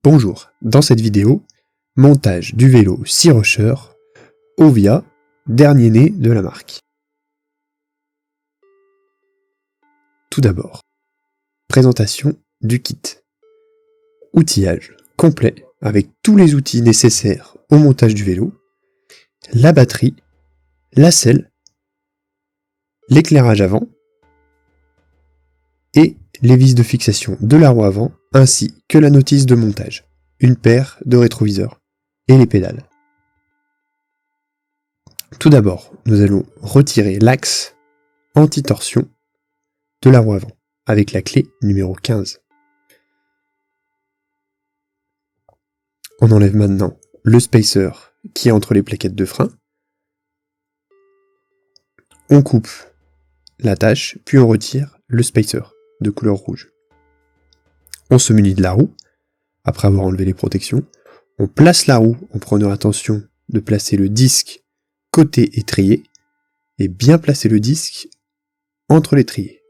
Bonjour, dans cette vidéo, montage du vélo Sea Rusher Ovia, dernier né de la marque. Tout d'abord, présentation du kit. Outillage complet avec tous les outils nécessaires au montage du vélo, la batterie, la selle, l'éclairage avant et les vis de fixation de la roue avant ainsi que la notice de montage, une paire de rétroviseurs et les pédales. Tout d'abord, nous allons retirer l'axe anti-torsion de la roue avant avec la clé numéro 15. On enlève maintenant le spacer qui est entre les plaquettes de frein. On coupe l'attache, puis on retire le spacer de couleur rouge. On se munit de la roue, après avoir enlevé les protections. On place la roue en prenant attention de placer le disque côté étrier et bien placer le disque entre l'étrier.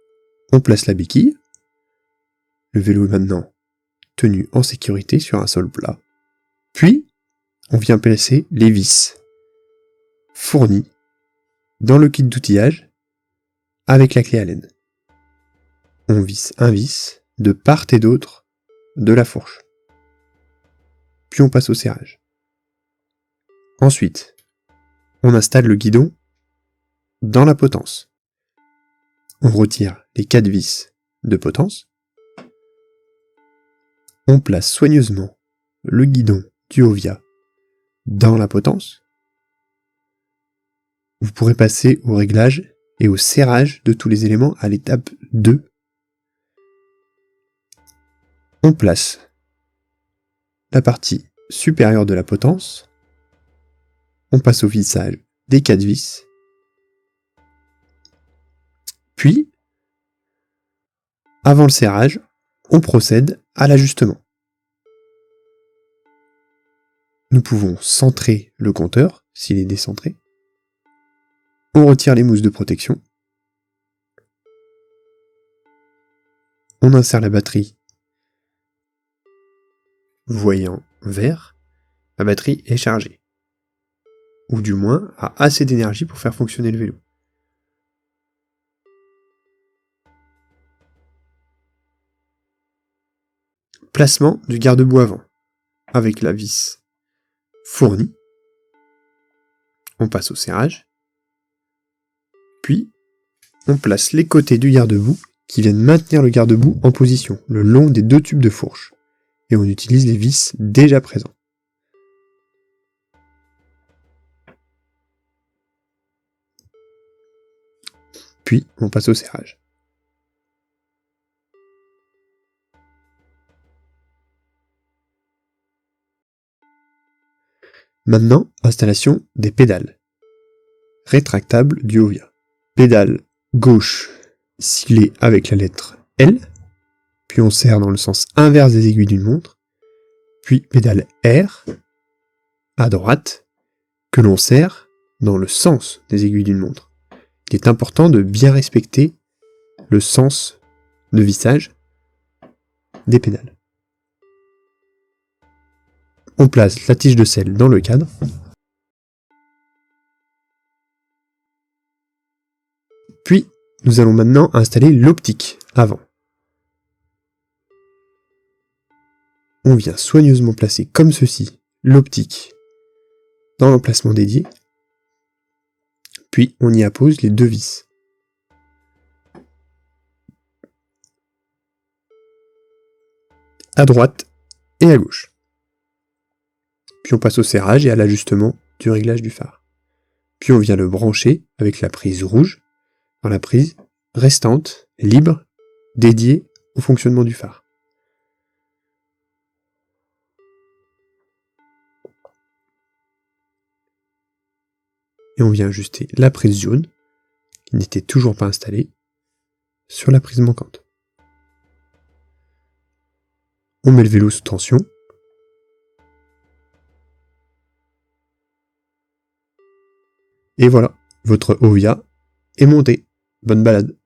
On place la béquille. Le vélo est maintenant tenu en sécurité sur un sol plat. Puis, on vient placer les vis fournies dans le kit d'outillage avec la clé Allen. On visse un vis de part et d'autre de la fourche. Puis on passe au serrage. Ensuite, on installe le guidon dans la potence. On retire les 4 vis de potence. On place soigneusement le guidon du Ovia dans la potence. Vous pourrez passer au réglage et au serrage de tous les éléments à l'étape 2. On place la partie supérieure de la potence. On passe au vissage des 4 vis. Puis, avant le serrage, on procède à l'ajustement. Nous pouvons centrer le compteur s'il est décentré. On retire les mousses de protection. On insère la batterie. Vous voyez en vert, la batterie est chargée. Ou du moins a assez d'énergie pour faire fonctionner le vélo. Placement du garde-boue avant. Avec la vis fournie. On passe au serrage. Puis, on place les côtés du garde-boue qui viennent maintenir le garde-boue en position, le long des 2 tubes de fourche. Et on utilise les vis déjà présents. Puis, on passe au serrage. Maintenant, installation des pédales. Rétractables du Ovia. Pédale gauche scellée avec la lettre L, puis on serre dans le sens inverse des aiguilles d'une montre, puis pédale R à droite, que l'on serre dans le sens des aiguilles d'une montre. Il est important de bien respecter le sens de vissage des pédales. On place la tige de selle dans le cadre. Puis, nous allons maintenant installer l'optique avant. On vient soigneusement placer comme ceci l'optique dans l'emplacement dédié. Puis, on y appose les 2 vis. À droite et à gauche. Puis on passe au serrage et à l'ajustement du réglage du phare. Puis on vient le brancher avec la prise rouge dans la prise restante, libre, dédiée au fonctionnement du phare. Et on vient ajuster la prise jaune, qui n'était toujours pas installée, sur la prise manquante. On met le vélo sous tension. Et voilà, votre Ovia est monté. Bonne balade.